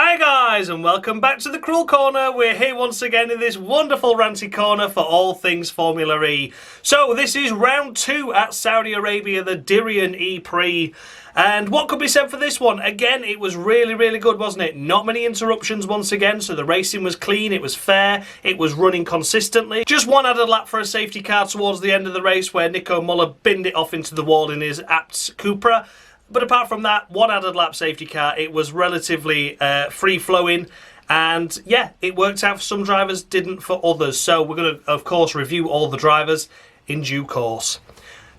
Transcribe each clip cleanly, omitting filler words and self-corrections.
Hi guys, and welcome back to the Cruel Corner. We're here once again in this wonderful ranty corner for all things Formula E. So this is round 2 at Saudi Arabia, the Dirian E-Prix. And what could be said for this one? Again, it was really good, wasn't it? Not many interruptions once again, so the racing was clean, it was fair, it was running consistently. Just one added lap for a safety car towards the end of the race where Nico Muller binned it off into the wall in his apt Cupra. But apart from that, one added lap safety car, it was relatively free-flowing. And yeah, it worked out for some drivers, didn't for others. So we're going to, of course, review all the drivers in due course.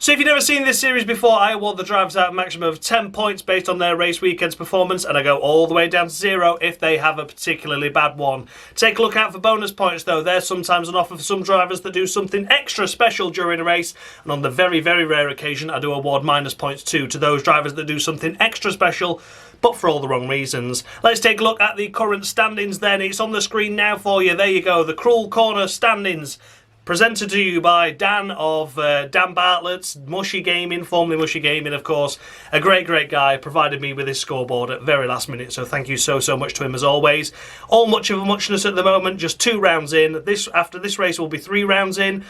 So if you've never seen this series before, I award the drivers out a maximum of 10 points based on their race weekend's performance, and I go all the way down to 0 if they have a particularly bad one. Take a look out for bonus points though. They're sometimes on offer for some drivers that do something extra special during a race, and on the very rare occasion I do award minus points too to those drivers that do something extra special, but for all the wrong reasons. Let's take a look at the current standings then. It's on the screen now for you. There you go, the Cruel Corner standings. Presented to you by Dan of Dan Bartlett's Mushy Gaming, formerly Mushy Gaming, of course. A great guy, provided me with his scoreboard at very last minute, so thank you so much to him as always. All much of a muchness at the moment, just 2 rounds in. After this race will be 3 rounds in,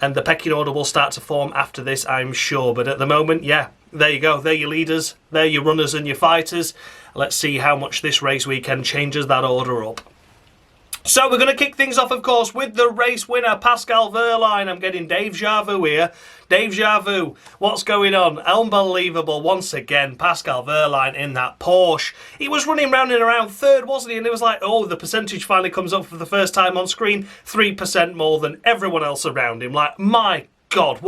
and the pecking order will start to form after this, I'm sure. But at the moment, yeah, there you go. They're your leaders, they're your runners and your fighters. Let's see how much this race weekend changes that order up. So we're going to kick things off, of course, with the race winner, Pascal Wehrlein. I'm getting deja vu here. Deja vu. What's going on? Unbelievable. Once again, Pascal Wehrlein in that Porsche. He was running round and around 3rd, wasn't he? And it was like, oh, the percentage finally comes up for the first time on screen. 3% more than everyone else around him. Like, my God,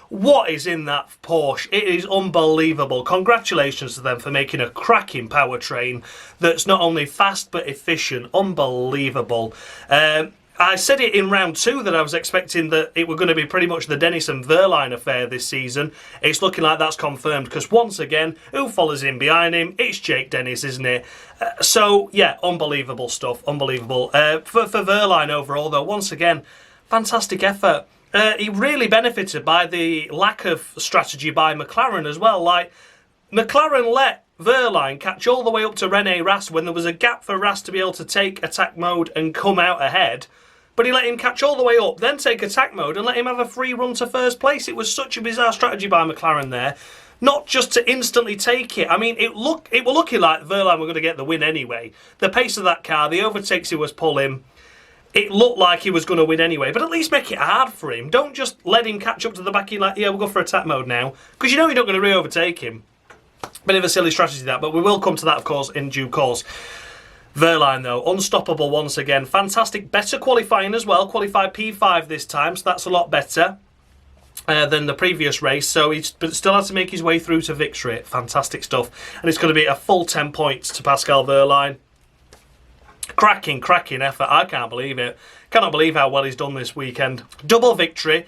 what is in that Porsche? It is unbelievable. Congratulations to them for making a cracking powertrain that's not only fast but efficient. Unbelievable. I said it in round 2 that I was expecting that it were going to be pretty much the Dennis and Wehrlein affair this season. It's looking like that's confirmed because once again, who follows in behind him? It's Jake Dennis, isn't it? So yeah, unbelievable stuff. Unbelievable. For Wehrlein overall though, once again, fantastic effort. He really benefited by the lack of strategy by McLaren as well. Like, McLaren let Wehrlein catch all the way up to Rene Rast when there was a gap for Rast to be able to take attack mode and come out ahead. But he let him catch all the way up, then take attack mode and let him have a free run to first place. It was such a bizarre strategy by McLaren there. Not just to instantly take it. I mean, it were looking like Wehrlein were going to get the win anyway. The pace of that car, the overtakes he was pulling, it looked like he was going to win anyway, but at least make it hard for him. Don't just let him catch up to the back. You're like, yeah, we'll go for attack mode now. Because you know you're not going to re-overtake him. Bit of a silly strategy that, but we will come to that, of course, in due course. Wehrlein, though, unstoppable once again. Fantastic. Better qualifying as well. Qualified P5 this time, so that's a lot better than the previous race. So he still had to make his way through to victory. Fantastic stuff. And it's going to be a full 10 points to Pascal Wehrlein. Cracking effort. I can't believe it. Cannot believe how well he's done this weekend. Double victory.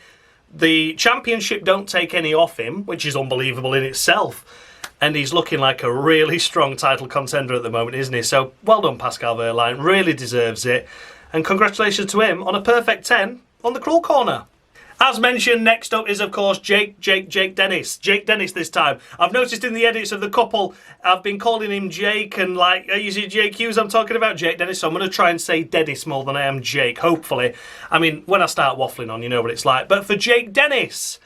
The championship don't take any off him, which is unbelievable in itself. And he's looking like a really strong title contender at the moment, isn't he? So well done, Pascal Wehrlein. Really deserves it. And congratulations to him on a perfect 10 on the Cruel Corner. As mentioned, next up is, of course, Jake Dennis. Jake Dennis this time. I've noticed in the edits of the couple, I've been calling him Jake, and like, you see Jake Hughes, I'm talking about Jake Dennis, so I'm going to try and say Dennis more than I am Jake, hopefully. I mean, when I start waffling on, you know what it's like. But for Jake Dennis,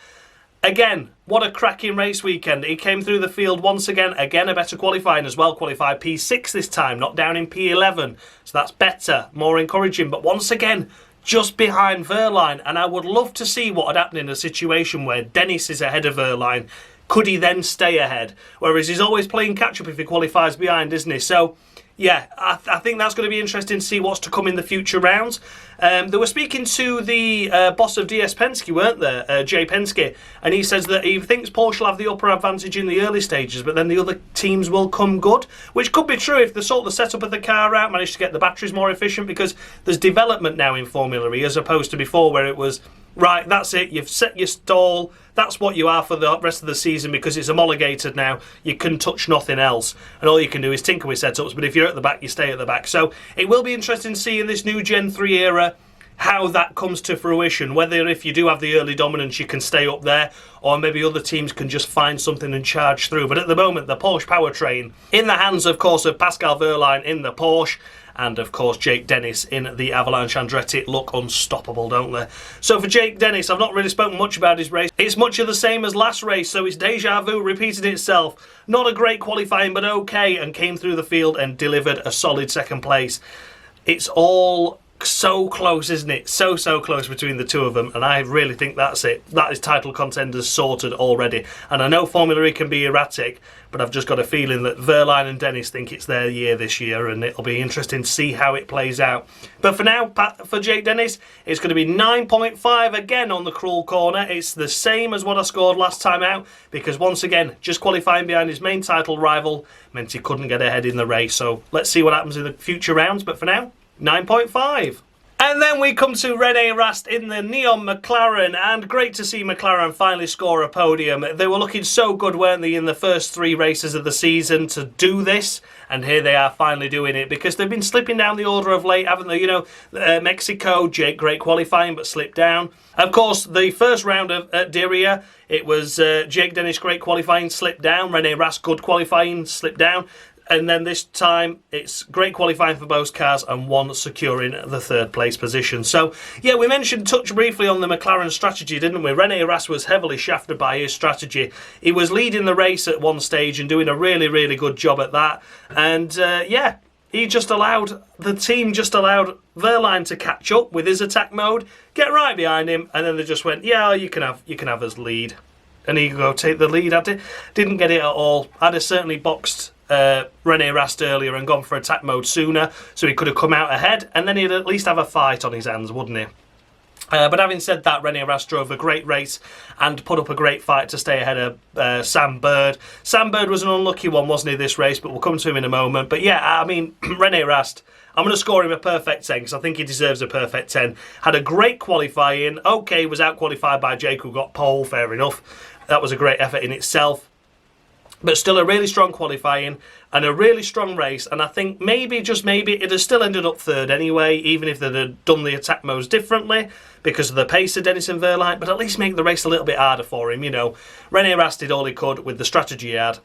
again, what a cracking race weekend. He came through the field once again a better qualifying as well. Qualified P6 this time, not down in P11. So that's better, more encouraging. But once again, just behind Wehrlein, and I would love to see what would happen in a situation where Dennis is ahead of Wehrlein. Could he then stay ahead? Whereas he's always playing catch-up if he qualifies behind, isn't he? So, yeah, I think that's going to be interesting to see what's to come in the future rounds. They were speaking to the boss of DS Penske, weren't there? Jay Penske, and he says that he thinks Porsche will have the upper advantage in the early stages, but then the other teams will come good, which could be true if they sort the setup of the car out, manage to get the batteries more efficient, because there's development now in Formula E as opposed to before where it was, right, that's it, you've set your stall, that's what you are for the rest of the season because it's homologated now, you can touch nothing else, and all you can do is tinker with setups, but if you're at the back, you stay at the back. So it will be interesting to see in this new Gen 3 era how that comes to fruition, whether if you do have the early dominance you can stay up there, or maybe other teams can just find something and charge through. But at the moment, the Porsche powertrain in the hands, of course, of Pascal Wehrlein in the Porsche, and of course Jake Dennis in the Avalanche Andretti look unstoppable, don't they? So for Jake Dennis, I've not really spoken much about his race. It's much of the same as last race, so it's deja vu, repeated itself. Not a great qualifying, but okay, and came through the field and delivered a solid second place. It's all so close, isn't it? So close between the two of them, and I really think that's it. That is title contenders sorted already. And I know Formula E can be erratic, but I've just got a feeling that Wehrlein and Dennis think it's their year this year, and it'll be interesting to see how it plays out. But for now, for Jake Dennis, it's going to be 9.5 again on the cruel corner. It's the same as what I scored last time out, because once again, just qualifying behind his main title rival meant he couldn't get ahead in the race. So let's see what happens in the future rounds, but for now, 9.5. And then we come to Rene Rast in the Neon McLaren, and great to see McLaren finally score a podium. They were looking so good, weren't they, in the first 3 races of the season to do this, and here they are finally doing it, because they've been slipping down the order of late, haven't they? You know, Mexico, Jake, great qualifying, but slipped down. Of course, the first round at Diriyah, it was Jake Dennis, great qualifying, slipped down. Rene Rast, good qualifying, slipped down. And then this time, it's great qualifying for both cars and one securing the 3rd place position. So, yeah, we touched briefly on the McLaren strategy, didn't we? Rene Rast was heavily shafted by his strategy. He was leading the race at one stage and doing a really, really good job at that. And, yeah, the team just allowed Wehrlein to catch up with his attack mode, get right behind him, and then they just went, yeah, you can have us lead. And he go take the lead. Didn't get it at all. I'd have certainly boxed Rene Rast earlier and gone for attack mode sooner, so he could have come out ahead, and then he'd at least have a fight on his hands, wouldn't he? But having said that, Rene Rast drove a great race and put up a great fight to stay ahead of Sam Bird. Sam Bird was an unlucky one, wasn't he, this race, but we'll come to him in a moment. But yeah, I mean, Rene Rast, I'm going to score him a perfect 10 because I think he deserves a perfect 10. Had a great qualifying. Okay, was out-qualified by Jake, who got pole, fair enough. That was a great effort in itself. But still a really strong qualifying and a really strong race. And I think maybe, just maybe, it has still ended up 3rd anyway, even if they'd have done the attack modes differently because of the pace of Dennis and Wehrlein. But at least make the race a little bit harder for him, you know. Rene Rast did all he could with the strategy he had.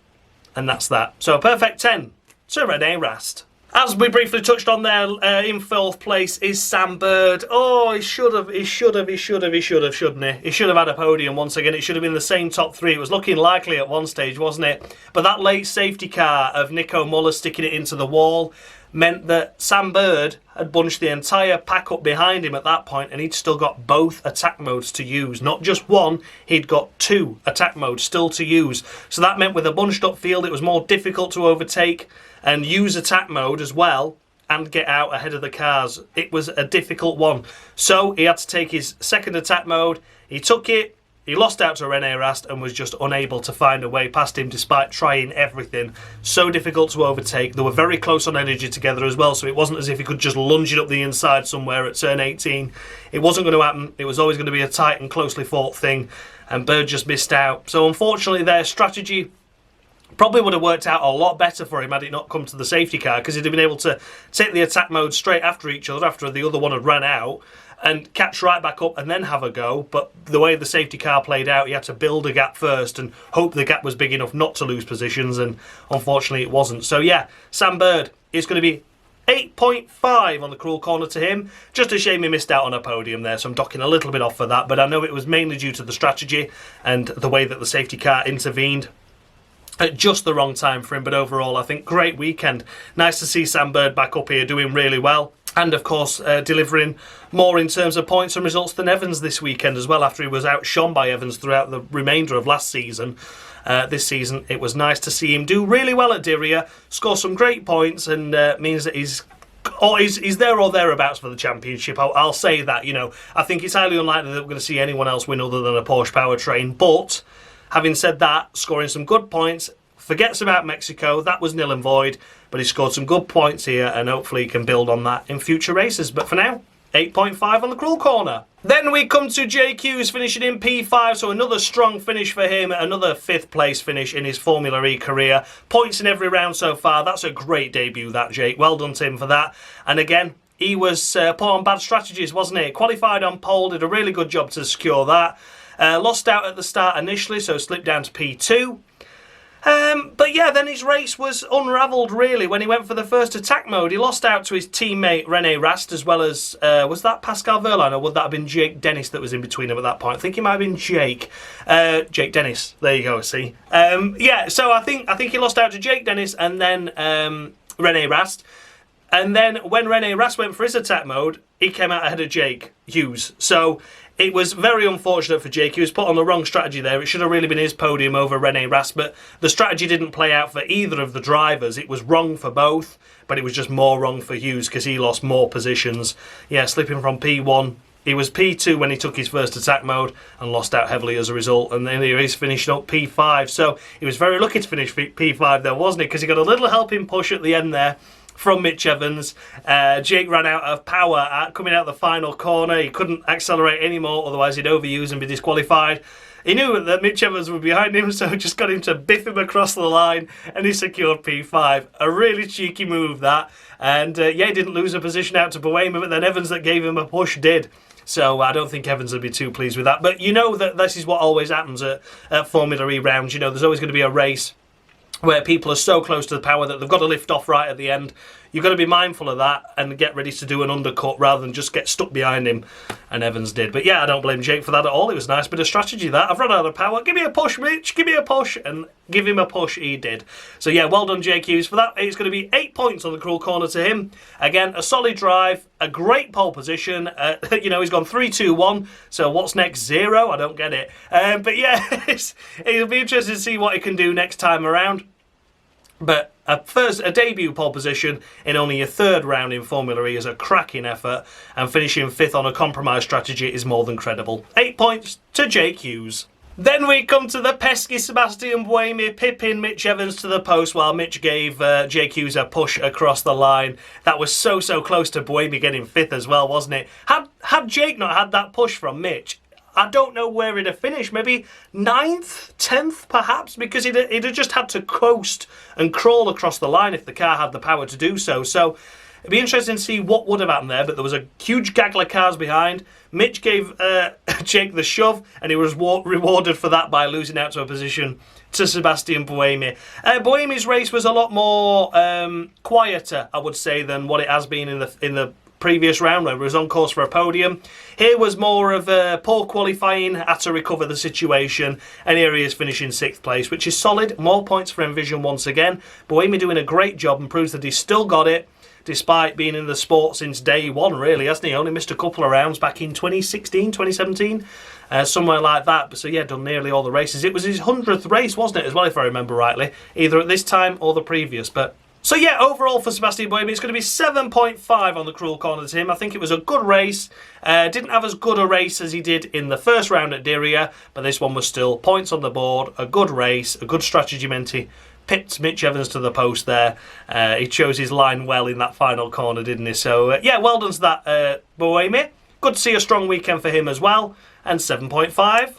And that's that. So a perfect 10 to Rene Rast. As we briefly touched on there, in 4th place is Sam Bird. Oh, he should have, shouldn't he? He should have had a podium once again. It should have been the same top 3. It was looking likely at one stage, wasn't it? But that late safety car of Nico Muller sticking it into the wall meant that Sam Bird had bunched the entire pack up behind him at that point, and he'd still got both attack modes to use. Not just one, he'd got 2 attack modes still to use. So that meant with a bunched up field, it was more difficult to overtake and use attack mode as well and get out ahead of the cars. It was a difficult one. So he had to take his 2nd attack mode. He took it. He lost out to Rene Rast and was just unable to find a way past him despite trying everything. So difficult to overtake. They were very close on energy together as well, so it wasn't as if he could just lunge it up the inside somewhere at turn 18. It wasn't going to happen. It was always going to be a tight and closely fought thing, and Bird just missed out. So unfortunately their strategy probably would have worked out a lot better for him had it not come to the safety car, because he'd have been able to take the attack mode straight after each other after the other one had ran out and catch right back up and then have a go. But the way the safety car played out, he had to build a gap first and hope the gap was big enough not to lose positions, and unfortunately it wasn't. So yeah, Sam Bird is going to be 8.5 on the cruel corner to him. Just a shame he missed out on a podium there, so I'm docking a little bit off for that, but I know it was mainly due to the strategy and the way that the safety car intervened at just the wrong time for him. But overall, I think great weekend. Nice to see Sam Bird back up here doing really well, and of course delivering more in terms of points and results than Evans this weekend as well, after he was outshone by Evans throughout the remainder of last season. This season it was nice to see him do really well at Diriyah, score some great points, and means that he's there or thereabouts for the championship. I'll say that, you know. I think it's highly unlikely that we're going to see anyone else win other than a Porsche powertrain, but having said that, scoring some good points, forgets about Mexico, that was nil and void, but he scored some good points here, and hopefully he can build on that in future races. But for now, 8.5 on the cruel corner. Then we come to Jake Hughes finishing in P5, so another strong finish for him, another 5th place finish in his Formula E career. Points in every round so far. That's a great debut, that, Jake. Well done to him for that. And again, he was put on bad strategies, wasn't he? Qualified on pole, did a really good job to secure that. Lost out at the start initially, so slipped down to P2. But yeah, then his race was unravelled really when he went for the first attack mode. He lost out to his teammate Rene Rast, as well as, was that Pascal Wehrlein, or would that have been Jake Dennis that was in between him at that point? I think it might have been Jake. Jake Dennis, there you go, see. Yeah, so I think he lost out to Jake Dennis and then Rene Rast. And then when Rene Rast went for his attack mode, he came out ahead of Jake Hughes. So it was very unfortunate for Jake. He was put on the wrong strategy there. It should have really been his podium over Rene Rast, but the strategy didn't play out for either of the drivers. It was wrong for both, but it was just more wrong for Hughes because he lost more positions. Yeah, slipping from P1. He was P2 when he took his first attack mode and lost out heavily as a result. And then he is finishing up P5. So he was very lucky to finish P5 there, wasn't he? Because he got a little helping push at the end there from Mitch Evans. Jake ran out of power coming out the final corner. He couldn't accelerate anymore, otherwise he'd overuse and be disqualified. He knew that Mitch Evans was behind him, so just got him to biff him across the line, and he secured P5. A really cheeky move, that. And yeah, he didn't lose a position out to Buemi, but then Evans that gave him a push did. So I don't think Evans would be too pleased with that. But you know that this is what always happens at Formula E rounds. You know, there's always going to be a race where people are so close to the power that they've got to lift off right at the end. You've got to be mindful of that and get ready to do an undercut rather than just get stuck behind him, and Evans did. But yeah, I don't blame Jake for that at all. It was a nice bit of strategy, that. I've run out of power. Give me a push, Mitch. Give me a push. And give him a push, he did. So yeah, well done, Jake Hughes, for that. It's going to be 8 points on the cruel corner to him. Again, a solid drive, a great pole position. You know, he's gone 3-2-1. So what's next? 0? I don't get it. But yeah, it'll be interesting to see what he can do next time around. But a debut pole position in only your third round in Formula E is a cracking effort, and finishing 5th on a compromise strategy is more than credible. 8 points to Jake Hughes. Then we come to the pesky Sebastian Buemi pipping Mitch Evans to the post while Mitch gave Jake Hughes a push across the line. That was so close to Buemi getting 5th as well, wasn't it? Had Jake not had that push from Mitch, I don't know where he'd have finished. Maybe 9th, 10th perhaps, because he'd have just had to coast and crawl across the line if the car had the power to do so. So it'd be interesting to see what would have happened there, but there was a huge gaggle of cars behind. Mitch gave Jake the shove, and he was rewarded for that by losing out to a position to Sebastian Buemi. Buemi's race was a lot more quieter, I would say, than what it has been in the previous round where he was on course for a podium. Here was more of a poor qualifying, had to recover the situation, and here he is finishing 6th place, which is solid. More points for Envision once again. Buemi doing a great job and proves that he's still got it, despite being in the sport since day one, really, hasn't he? Only missed a couple of rounds back in 2016, 2017, somewhere like that. But so yeah, done nearly all the races. It was his 100th race, wasn't it, as well, if I remember rightly, either at this time or the previous. But so yeah, overall for Sebastian Buemi, it's going to be 7.5 on the cruel corner to him. I think it was a good race. Didn't have as good a race as he did in the first round at Diriyah, but this one was still points on the board, a good race, a good strategy meant he pipped Mitch Evans to the post there. He chose his line well in that final corner, didn't he? So yeah, well done to that Buemi. Good to see a strong weekend for him as well. And 7.5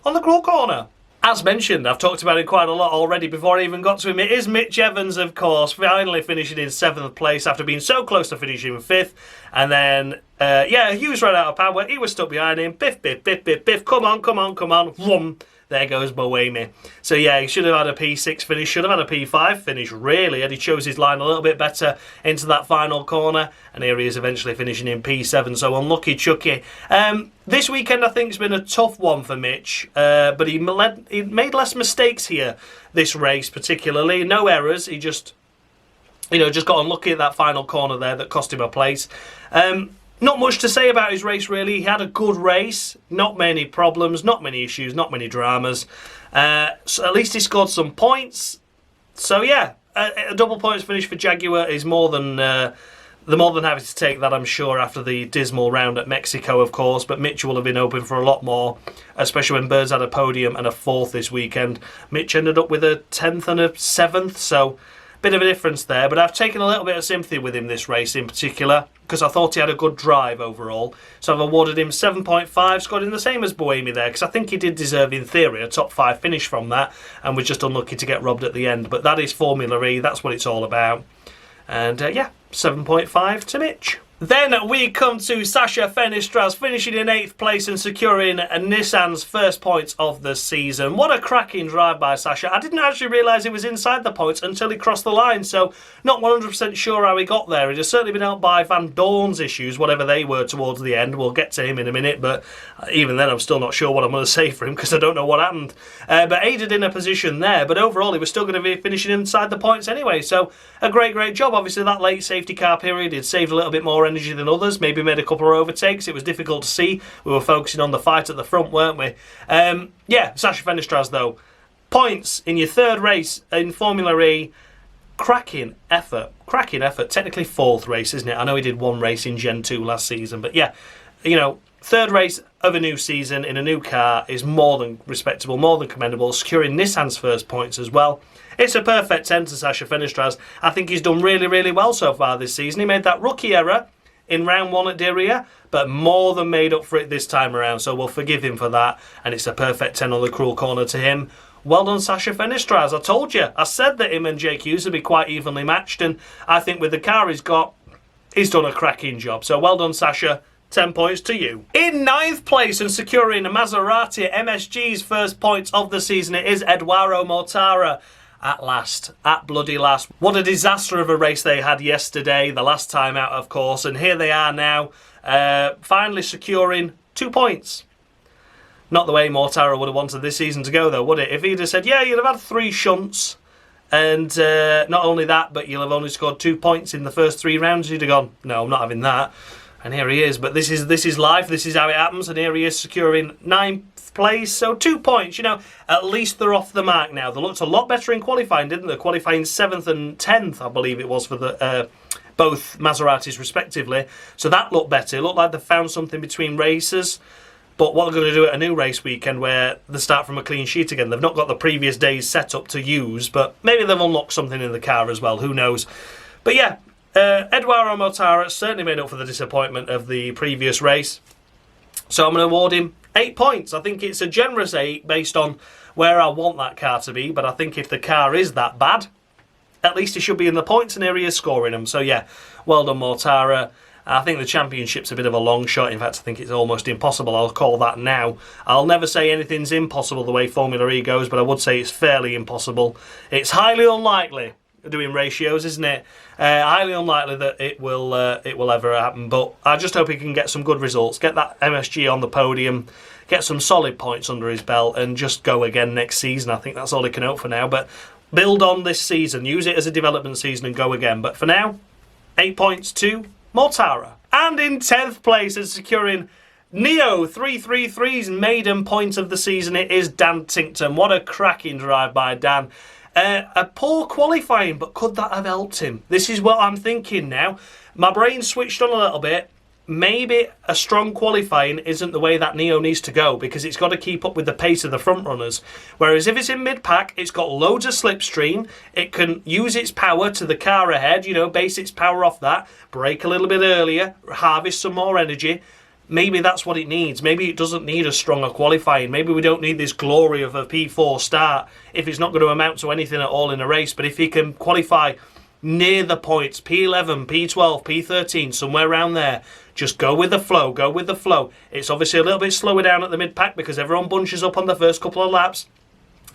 on the cruel corner. As mentioned, I've talked about it quite a lot already before I even got to him. It is Mitch Evans, of course, finally finishing in 7th place after being so close to finishing 5th. And then, yeah, Hughes ran out of power. He was stuck behind him. Biff, biff, biff, biff, biff. Come on, come on, come on. Vroom. There goes Buemi. So yeah, he should have had a P6 finish, should have had a P5 finish, really, and he chose his line a little bit better into that final corner, and here he is eventually finishing in P7, so unlucky Chucky. This weekend I think has been a tough one for Mitch, but he made less mistakes here, this race particularly. No errors, he just got unlucky at that final corner there that cost him a place. Not much to say about his race, really. He had a good race, not many problems, not many issues, not many dramas. So at least he scored some points. So yeah, a double points finish for Jaguar is more than happy to take that, I'm sure, after the dismal round at Mexico, of course. But Mitch will have been open for a lot more, especially when Birds had a podium and a 4th this weekend. Mitch ended up with a 10th and a 7th, so bit of a difference there, but I've taken a little bit of sympathy with him this race in particular because I thought he had a good drive overall. So I've awarded him 7.5, scored in the same as Buemi there because I think he did deserve, in theory, a top 5 finish from that and was just unlucky to get robbed at the end. But that is Formula E, that's what it's all about. And yeah, 7.5 to Mitch. Then we come to Sacha Fenestaz finishing in 8th place and securing Nissan's first points of the season. What a cracking drive by Sacha. I didn't actually realise he was inside the points until he crossed the line, so not 100% sure how he got there. He'd have certainly been helped by Vandoorne's issues, whatever they were towards the end. We'll get to him in a minute, but even then I'm still not sure what I'm going to say for him because I don't know what happened. But aided in a position there, but overall he was still going to be finishing inside the points anyway, so a great job. Obviously that late safety car period, he'd saved a little bit more energy than others, maybe made a couple of overtakes. It was difficult to see. We were focusing on the fight at the front, weren't we? Yeah, Sacha Fenestaz though. Points in your third race in Formula E. Cracking effort. Technically 4th race, isn't it? I know he did 1 race in Gen 2 last season, but yeah, you know, 3rd race of a new season in a new car is more than respectable, more than commendable. Securing Nissan's first points as well. It's a perfect 10 to Sacha Fenestaz. I think he's done really well so far this season. He made that rookie error in round 1 at Diriyah, but more than made up for it this time around, so we'll forgive him for that, and it's a perfect 10 on the cruel corner to him. Well done, Sacha Fenestaz. I told you, I said that him and Jake Hughes would be quite evenly matched, and I think with the car he's got, he's done a cracking job. So well done, Sacha. 10 points to you. In 9th place and securing Maserati MSG's first points of the season, it is Edoardo Mortara. At last. At bloody last. What a disaster of a race they had yesterday, the last time out, of course. And here they are now, finally securing 2 points. Not the way Mortara would have wanted this season to go, though, would it? If he'd have said, yeah, you'd have had 3 shunts, and not only that, but you'll have only scored 2 points in the first 3 rounds, you'd have gone, no, I'm not having that. And here he is. But this is life. This is how it happens. And here he is securing 9th place. So 2 points. You know, at least they're off the mark now. They looked a lot better in qualifying, didn't they? Qualifying 7th and 10th, I believe it was, for the both Maseratis respectively. So that looked better. It looked like they found something between races. But what they're going to do at a new race weekend where they start from a clean sheet again. They've not got the previous day's setup to use. But maybe they've unlocked something in the car as well. Who knows? But yeah. Edoardo Mortara certainly made up for the disappointment of the previous race. So I'm going to award him 8 points. I think it's a generous 8 based on where I want that car to be. But I think if the car is that bad, at least he should be in the points and here he is scoring them. So yeah, well done Mortara. I think the championship's a bit of a long shot. In fact, I think it's almost impossible. I'll call that now. I'll never say anything's impossible the way Formula E goes, but I would say it's fairly impossible. It's highly unlikely. Doing ratios, isn't it? Highly unlikely that it will ever happen, but I just hope he can get some good results, get that MSG on the podium, get some solid points under his belt, and just go again next season. I think that's all he can hope for now, but build on this season, use it as a development season and go again. But for now, 8 points to Mortara. And in 10th place and securing Neo 333's maiden point of the season, it is Dan Ticktum. What a cracking drive by Dan. A poor qualifying, but could that have helped him? This is what I'm thinking now. My brain switched on a little bit. Maybe a strong qualifying isn't the way that Neo needs to go because it's got to keep up with the pace of the front runners. Whereas if it's in mid-pack, it's got loads of slipstream. It can use its power to the car ahead, you know, base its power off that, brake a little bit earlier, harvest some more energy. Maybe that's what it needs. Maybe it doesn't need a stronger qualifying. Maybe we don't need this glory of a P4 start if it's not going to amount to anything at all in a race. But if he can qualify near the points, P11, P12, P13, somewhere around there, just go with the flow, go with the flow. It's obviously a little bit slower down at the mid-pack because everyone bunches up on the first couple of laps.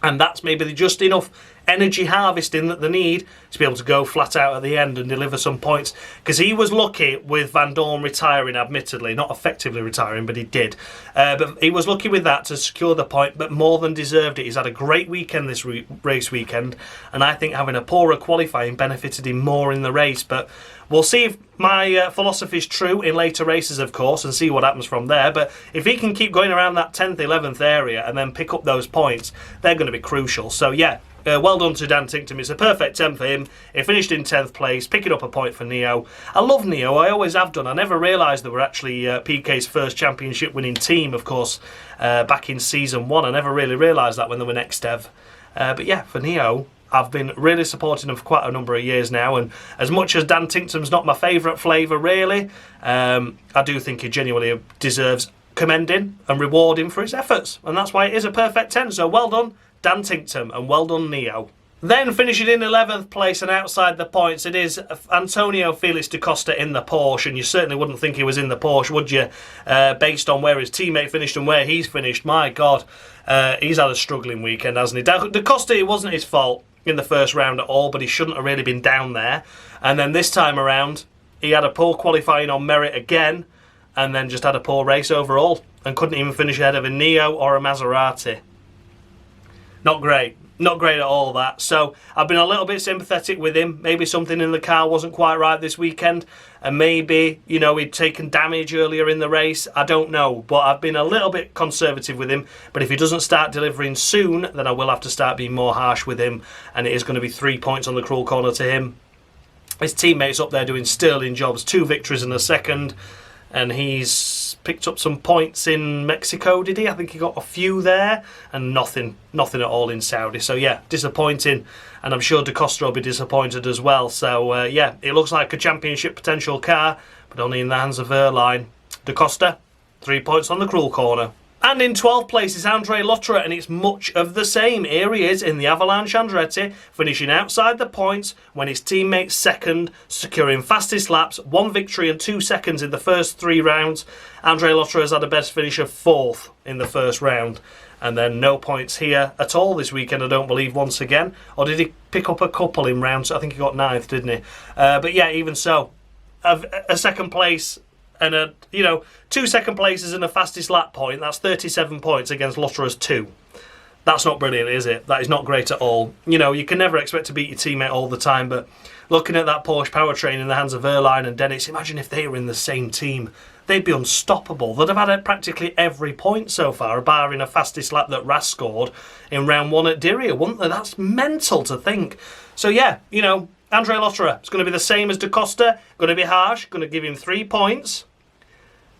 And that's maybe just enough energy harvesting that they need to be able to go flat out at the end and deliver some points. Because he was lucky with Vandoorne retiring, admittedly. Not effectively retiring, but he did. But he was lucky with that to secure the point, but more than deserved it. He's had a great weekend this race weekend, and I think having a poorer qualifying benefited him more in the race. But we'll see if my philosophy is true in later races, of course, and see what happens from there. But if he can keep going around that 10th, 11th area and then pick up those points, they're going to be crucial. So, yeah, well done to Dan Ticktum. It's a perfect 10 for him. He finished in 10th place, picking up a point for Neo. I love Neo. I always have done. I never realised they were actually PK's first championship winning team, of course, back in Season 1. I never really realised that when they were next dev. But, yeah, for Neo, I've been really supporting him for quite a number of years now, and as much as Dan Ticktum's not my favourite flavour really, I do think he genuinely deserves commending and rewarding for his efforts, and that's why it is a perfect 10. So well done Dan Ticktum and well done Neo. Then finishing in 11th place and outside the points, it is Antonio Felix da Costa in the Porsche, and you certainly wouldn't think he was in the Porsche, would you? Based on where his teammate finished and where he's finished. My God, he's had a struggling weekend, hasn't he? Da Costa, it wasn't his fault in the first round at all, but he shouldn't have really been down there. And then this time around, he had a poor qualifying on merit again, and then just had a poor race overall, and couldn't even finish ahead of a Neo or a Maserati. Not great. Not great at all, that. So I've been a little bit sympathetic with him. Maybe something in the car wasn't quite right this weekend. And maybe, you know, he'd taken damage earlier in the race. I don't know. But I've been a little bit conservative with him. But if he doesn't start delivering soon, then I will have to start being more harsh with him. And it is going to be 3 points on the cruel corner to him. His teammates up there doing sterling jobs. 2 victories in a second. And he's picked up some points in Mexico, did he? I think he got a few there, and nothing at all in Saudi. So yeah, disappointing, and I'm sure Da Costa will be disappointed as well. So yeah, it looks like a championship potential car, but only in the hands of Wehrlein. Da Costa, 3 points on the cruel corner. And in 12th place is Andre Lotterer, and it's much of the same. Here he is in the Avalanche Andretti, finishing outside the points when his teammate's second, securing fastest laps, 1 victory and 2 seconds in the first 3 rounds. Andre Lotterer has had a best finish of 4th in the first round. And then no points here at all this weekend, I don't believe, once again. Or did he pick up a couple in rounds? I think he got 9th, didn't he? But yeah, even so, a second place and a, you know, 2 second places and a fastest lap point, that's 37 points against Lotterer's 2. That's not brilliant, is it? That is not great at all. You know, you can never expect to beat your teammate all the time, but looking at that Porsche powertrain in the hands of Wehrlein and Dennis, imagine if they were in the same team. They'd be unstoppable. They'd have had practically every point so far, barring a fastest lap that Rast scored in round 1 at Diriyah, wouldn't they? That's mental to think. So yeah, you know, Andre Lotterer, it's going to be the same as Da Costa, going to be harsh, going to give him 3 points.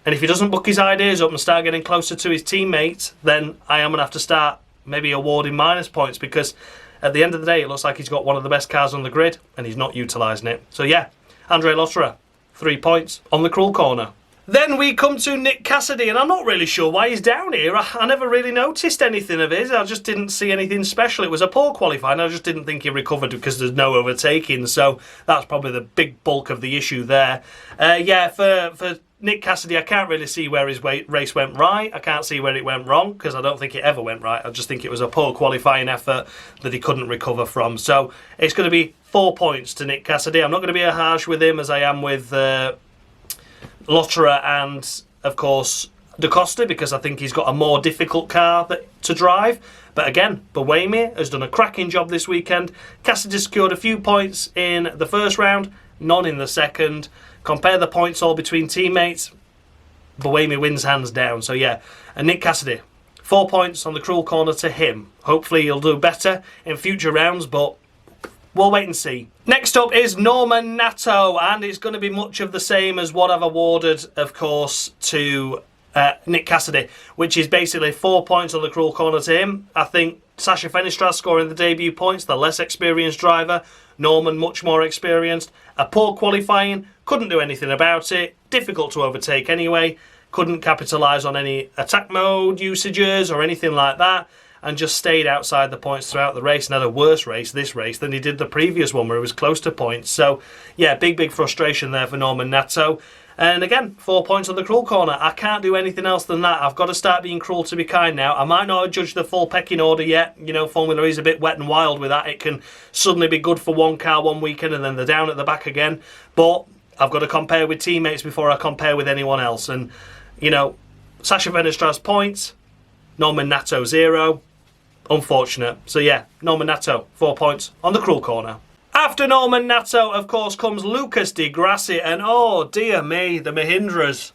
And if he doesn't book his ideas up and start getting closer to his teammates, then I am going to have to start maybe awarding minus points, because at the end of the day, it looks like he's got one of the best cars on the grid and he's not utilising it. So yeah, Andre Lotterer, 3 points on the cruel corner. Then we come to Nick Cassidy, and I'm not really sure why he's down here. I never really noticed anything of his. I just didn't see anything special. It was a poor qualifying. I just didn't think he recovered because there's no overtaking. So that's probably the big bulk of the issue there. Yeah, for Nick Cassidy, I can't really see where his race went right. I can't see where it went wrong, because I don't think it ever went right. I just think it was a poor qualifying effort that he couldn't recover from. So it's going to be 4 points to Nick Cassidy. I'm not going to be as harsh with him as I am with Lotterer and, of course, Da Costa, because I think he's got a more difficult car to drive. But again, Buemi has done a cracking job this weekend. Cassidy secured a few points in the first round, none in the second. Compare the points all between teammates, Buemi wins hands down. So yeah, and Nick Cassidy, 4 points on the cruel corner to him. Hopefully he'll do better in future rounds, but we'll wait and see. Next up is Norman Nato, and it's going to be much of the same as what I've awarded, of course, to Nick Cassidy, which is basically 4 points on the cruel corner to him. I think Sacha Fenestaz scoring the debut points, the less experienced driver. Norman much more experienced. A poor qualifying, couldn't do anything about it. Difficult to overtake anyway. Couldn't capitalise on any attack mode usages or anything like that, and just stayed outside the points throughout the race and had a worse race this race than he did the previous one where he was close to points. So yeah, big frustration there for Norman Nato. And again, 4 points on the cruel corner. I can't do anything else than that. I've got to start being cruel to be kind now. I might not have judged the full pecking order yet. You know, Formula E is a bit wet and wild with that. It can suddenly be good for one car one weekend and then they're down at the back again. But I've got to compare with teammates before I compare with anyone else. And, you know, Sacha Fenestaz points, Norman Nato 0. Unfortunate. So yeah, Norman Nato, 4 points on the cruel corner. After Norman Nato, of course, comes Lucas Di Grassi, and oh dear me, the Mahindras.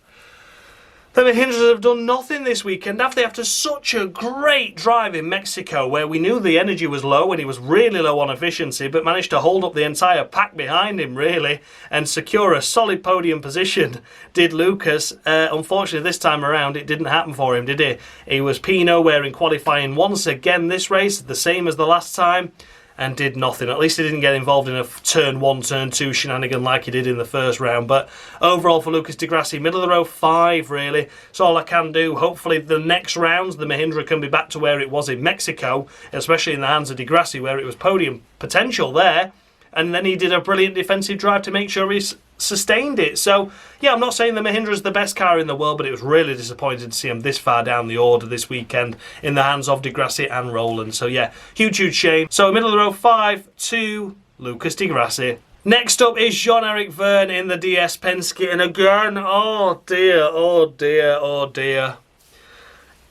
The Mahindras have done nothing this weekend, have they? After such a great drive in Mexico, where we knew the energy was low and he was really low on efficiency, but managed to hold up the entire pack behind him, really, and secure a solid podium position, did Lucas. Unfortunately, this time around, it didn't happen for him, did it? He was P nowhere in qualifying once again this race, the same as the last time. and did nothing. At least he didn't get involved in a turn 1, turn 2 shenanigan like he did in the first round. But overall for Lucas Di Grassi, middle of the row 5 really. It's all I can do. Hopefully the next rounds the Mahindra can be back to where it was in Mexico, especially in the hands of Di Grassi, where it was podium potential there. And then he did a brilliant defensive drive to make sure he sustained it. So, yeah, I'm not saying the Mahindra's the best car in the world, but it was really disappointing to see him this far down the order this weekend in the hands of Di Grassi and Rowland. So, yeah, huge, huge shame. So, middle of the row 5 to Lucas Di Grassi. Next up is Jean-Eric Vergne in the DS Penske. And again, oh dear, oh dear, oh dear.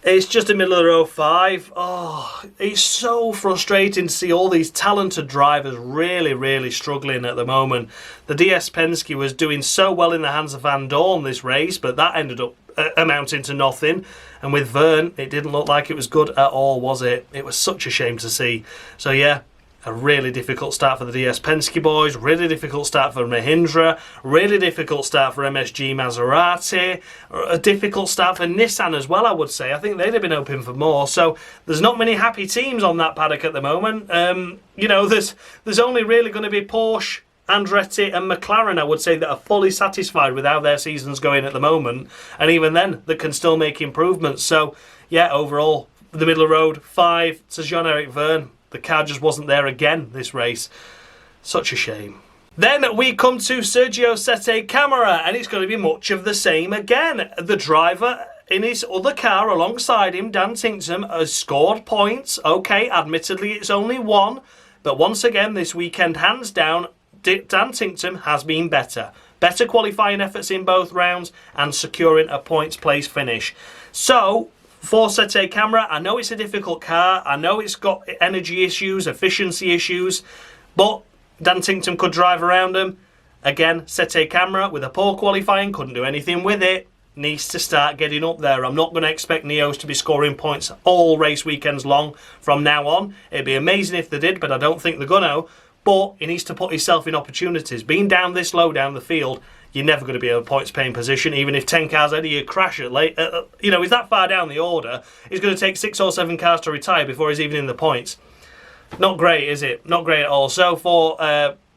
It's just a middle of the row 5. Oh, it's so frustrating to see all these talented drivers really, really struggling at the moment. The DS Penske was doing so well in the hands of Vandoorne this race, but that ended up amounting to nothing. And with Vergne, it didn't look like it was good at all, was it? It was such a shame to see. So yeah, a really difficult start for the DS Penske boys, really difficult start for Mahindra, really difficult start for MSG Maserati, a difficult start for Nissan as well, I would say. I think they'd have been hoping for more. So there's not many happy teams on that paddock at the moment. You know, there's only really going to be Porsche, Andretti and McLaren, I would say, that are fully satisfied with how their season's going at the moment. And even then, they can still make improvements. So, yeah, overall, the middle of the road, 5 to Jean-Eric Vergne. The car just wasn't there again this race. Such a shame. Then we come to Sergio Sette Camara, and it's going to be much of the same again. The driver in his other car alongside him, Dan Ticktum, has scored points. Okay, admittedly it's only 1, but once again this weekend, hands down, Dan Ticktum has been better. Better qualifying efforts in both rounds and securing a points place finish. So, for Sette Camara, I know it's a difficult car, I know it's got energy issues, efficiency issues, but Dan Ticktum could drive around them. Again, Sette Camara, with a poor qualifying, couldn't do anything with it, needs to start getting up there. I'm not going to expect Neos to be scoring points all race weekends long from now on. It'd be amazing if they did, but I don't think they're going to. But he needs to put himself in opportunities. Being down this low down the field, you're never going to be in a points-paying position, even if 10 cars ahead of you crash it late. You know, he's that far down the order. He's going to take 6 or 7 cars to retire before he's even in the points. Not great, is it? Not great at all. So for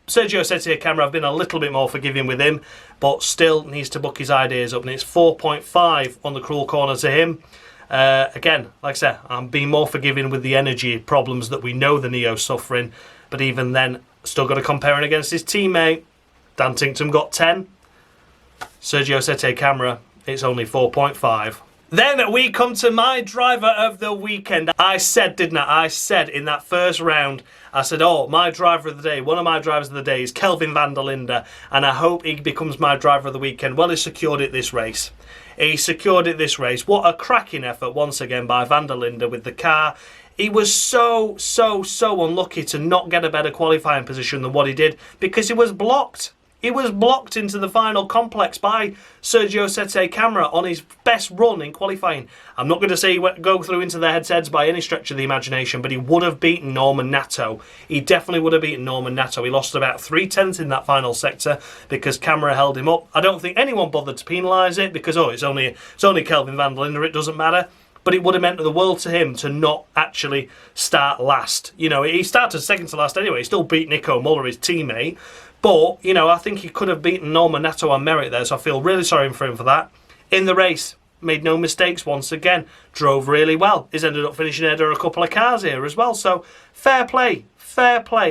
Sergio Sette Camara, I've been a little bit more forgiving with him, but still needs to book his ideas up. And it's 4.5 on the cruel corner to him. Again, like I said, I'm being more forgiving with the energy problems that we know the Neo's suffering. But even then, still got to compare him against his teammate. Dan Ticktum got 10. Sergio Sette Camara, it's only 4.5. Then we come to my driver of the weekend. I said, didn't I? I said in that first round, I said, oh, my driver of the day, one of my drivers of the day is Kelvin Van Der Linde, and I hope he becomes my driver of the weekend. Well, he secured it this race. He secured it this race. What a cracking effort once again by Van Der Linde with the car. He was so unlucky to not get a better qualifying position than what he did because he was blocked. He was blocked into the final complex by Sergio Sette Camara on his best run in qualifying. I'm not going to say he went go through into the heads by any stretch of the imagination, but he would have beaten Norman Nato. He definitely would have beaten Norman Nato. He lost about 3/10 in that final sector because Camara held him up. I don't think anyone bothered to penalise it because, oh, it's only Kelvin Van Der Linde, it doesn't matter. But it would have meant the world to him to not actually start last. You know, he started second to last anyway. He still beat Nico Muller, his teammate. But, you know, I think he could have beaten Norman Nato on merit there, so I feel really sorry for him for that. In the race, made no mistakes once again. Drove really well. He's ended up finishing ahead of a couple of cars here as well. So, fair play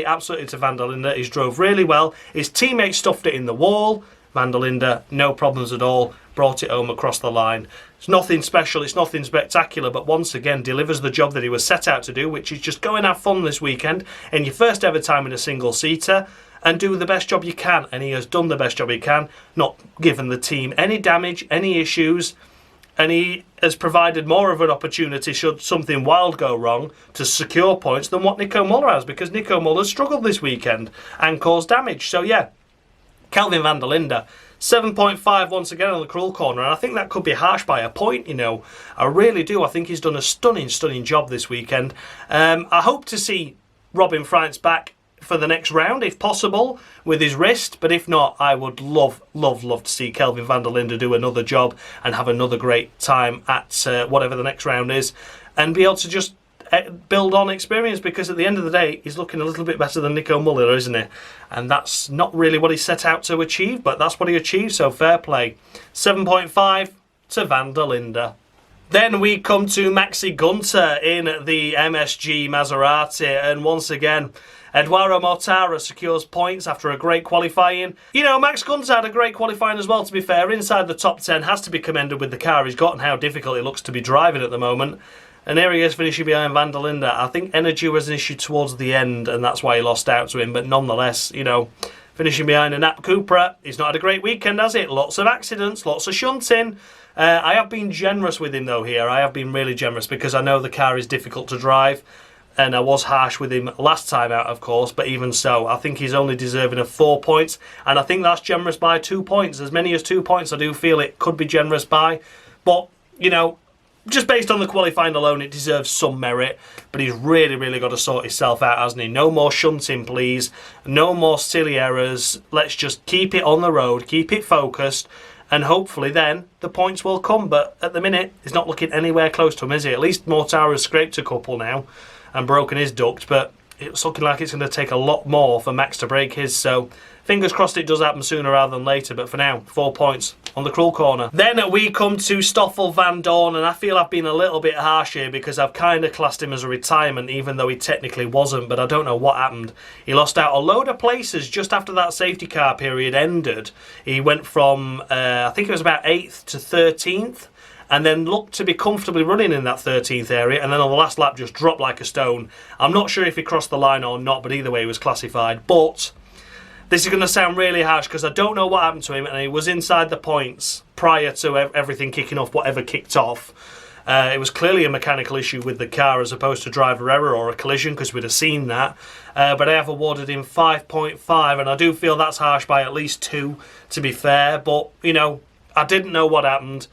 absolutely to Van Der Linde. He's drove really well. His teammate stuffed it in the wall. Van Der Linde, no problems at all. Brought it home across the line. It's nothing special, it's nothing spectacular, but once again delivers the job that he was set out to do, which is just go and have fun this weekend in your first ever time in a single-seater and do the best job you can. And he has done the best job he can, not given the team any damage, any issues, and he has provided more of an opportunity should something wild go wrong to secure points than what Nico Muller has, because Nico Muller struggled this weekend and caused damage. So yeah, Kelvin Van Der Linde, 7.5 once again on the cruel corner, and I think that could be harsh by a point, you know. I really do. I think he's done a stunning job this weekend. I hope to see Robin Freintz back for the next round, if possible, with his wrist, but if not, I would love to see Kelvin Van Der Linde do another job and have another great time at whatever the next round is, and be able to just build on experience, because at the end of the day, he's looking a little bit better than Nico Muller, isn't he? And that's not really what he set out to achieve, but that's what he achieved, so fair play. 7.5 to Van Der Linde. Then we come to Maxi Gunther in the MSG Maserati, and once again, Edoardo Mortara secures points after a great qualifying. You know, Max Gunther had a great qualifying as well, to be fair. Inside the top 10, has to be commended with the car he's got and how difficult it looks to be driving at the moment. And here he is finishing behind Van Der Linde. I think energy was an issue towards the end, and that's why he lost out to him. But nonetheless, you know, finishing behind a Nap Cupra, he's not had a great weekend, has it? Lots of accidents, lots of shunting. I have been generous with him, though, here. I have been really generous because I know the car is difficult to drive. And I was harsh with him last time out, of course, but even so, I think he's only deserving of 4 points, and I think that's generous by 2 points. As many as 2 points I do feel it could be generous by, but, you know, just based on the qualifying alone, it deserves some merit, but he's really, really got to sort himself out, hasn't he? No more shunting, please. No more silly errors. Let's just keep it on the road, keep it focused, and hopefully then the points will come, but at the minute, he's not looking anywhere close to him, is he? At least Mortara has scraped a couple now and broken his duct, but it's looking like it's going to take a lot more for Max to break his, so fingers crossed it does happen sooner rather than later, but for now, 4 points on the cruel corner. Then we come to Stoffel Vandoorne, and I feel I've been a little bit harsh here because I've kind of classed him as a retirement, even though he technically wasn't, but I don't know what happened. He lost out a load of places just after that safety car period ended. He went from, I think it was about 8th to 13th, and then looked to be comfortably running in that 13th area, and then on the last lap just dropped like a stone. I'm not sure if he crossed the line or not, but either way he was classified. But this is going to sound really harsh because I don't know what happened to him, and he was inside the points prior to everything kicking off, whatever kicked off. It was clearly a mechanical issue with the car as opposed to driver error or a collision, because we'd have seen that. But I have awarded him 5.5, and I do feel that's harsh by at least 2, to be fair. But, you know, I didn't know what happened.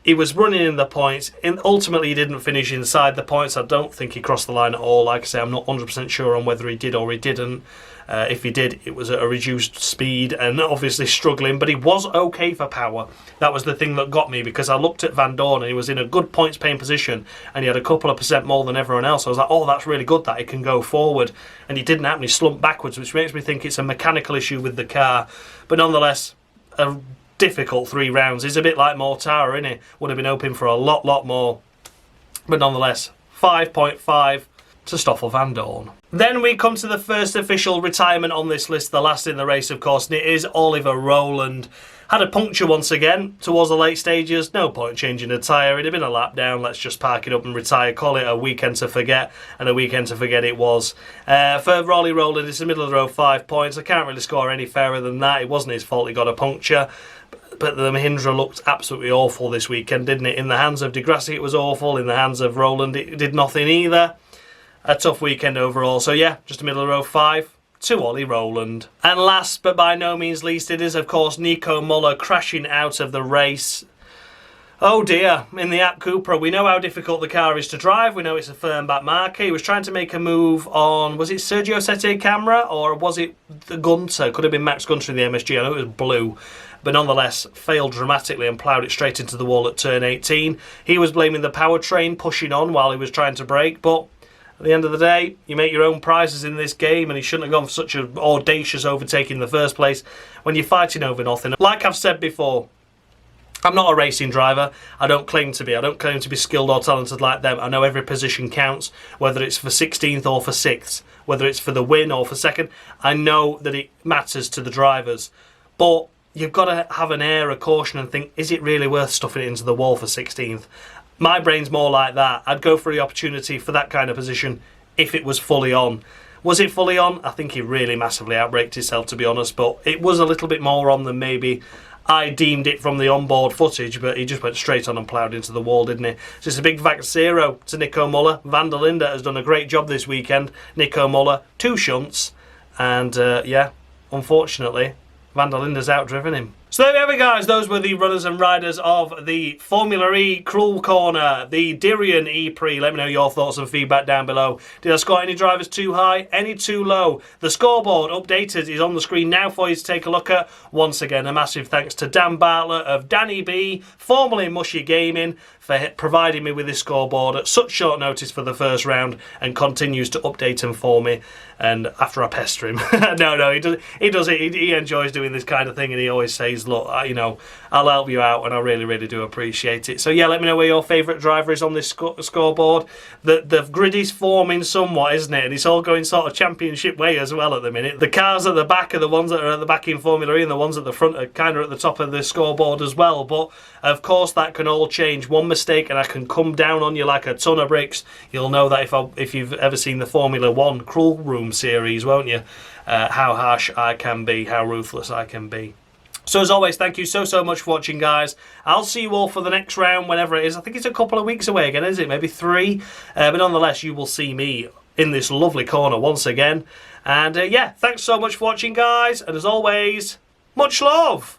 He was running in the points, and ultimately he didn't finish inside the points. I don't think he crossed the line at all. Like I say, I'm not 100% sure on whether he did or he didn't. If he did, it was at a reduced speed and obviously struggling, but he was okay for power. That was the thing that got me, because I looked at Vandoorne and he was in a good points paying position and he had a couple of percent more than everyone else. I was like, oh, that's really good that he can go forward, and he didn't happen. He slumped backwards, which makes me think it's a mechanical issue with the car. But nonetheless, a difficult 3 rounds. He's a bit like Mortara, isn't he? Would have been hoping for a lot more. But nonetheless, 5.5 to Stoffel Vandoorne. Then we come to the first official retirement on this list, the last in the race, of course, and it is Oliver Rowland. Had a puncture once again towards the late stages. No point changing a tyre. It had been a lap down. Let's just park it up and retire. Call it a weekend to forget. And a weekend to forget it was. For Rolly Rowland, it's the middle of the road, 5 points. I can't really score any fairer than that. It wasn't his fault he got a puncture. But the Mahindra looked absolutely awful this weekend, didn't it? In the hands of Grassi, it was awful. In the hands of Rowland, it did nothing either. A tough weekend overall. So yeah, just a middle of the road 5 to Ollie Rowland. And last but by no means least, it is of course Nico Muller crashing out of the race. Oh dear, in the App Cupra, we know how difficult the car is to drive. We know it's a firm back marker. He was trying to make a move on, was it Sergio Sette Camara or was it the Gunther? Could have been Max Gunther in the MSG. I know it was blue. But nonetheless, failed dramatically and ploughed it straight into the wall at turn 18. He was blaming the powertrain pushing on while he was trying to brake, but at the end of the day, you make your own prizes in this game, and he shouldn't have gone for such an audacious overtaking in the first place when you're fighting over nothing. Like I've said before, I'm not a racing driver. I don't claim to be. I don't claim to be skilled or talented like them. I know every position counts, whether it's for 16th or for 6th, whether it's for the win or for second. I know that it matters to the drivers, but you've got to have an air of caution and think, is it really worth stuffing it into the wall for 16th? My brain's more like that. I'd go for the opportunity for that kind of position if it was fully on. Was it fully on? I think he really massively outbraked himself, to be honest, but it was a little bit more on than maybe I deemed it from the onboard footage, but he just went straight on and ploughed into the wall, didn't he? So it's a big vac 0 to Nico Muller. Van Der Linde has done a great job this weekend. Nico Muller, 2 shunts, and yeah, unfortunately, Van Der Linde's outdriven him. So there we have it, guys. Those were the runners and riders of the Formula E Cruel Corner, the Dirian E-Prix. Let me know your thoughts and feedback down below. Did I score any drivers too high? Any too low? The scoreboard updated is on the screen now for you to take a look at. Once again, a massive thanks to Dan Bartlett of Danny B, formerly Mushy Gaming, for providing me with this scoreboard at such short notice for the first round, and continues to update them for me. And after I pester him, no, he does it. He enjoys doing this kind of thing, and he always says, "Look, you know, I'll help you out," and I really, really do appreciate it. So yeah, let me know where your favourite driver is on this scoreboard. The grid is forming somewhat, isn't it? And it's all going sort of championship way as well at the minute. The cars at the back are the ones that are at the back in Formula E, and the ones at the front are kind of at the top of the scoreboard as well. But of course, that can all change. One mistake and I can come down on you like a ton of bricks. You'll know that if you've ever seen the Formula 1 Cruel Room series, won't you? How harsh I can be, how ruthless I can be. So as always, thank you so much for watching, guys. I'll see you all for the next round, whenever it is. I think it's a couple of weeks away again, is it? Maybe 3. But nonetheless, you will see me in this lovely corner once again. And yeah, thanks so much for watching, guys. And as always, much love.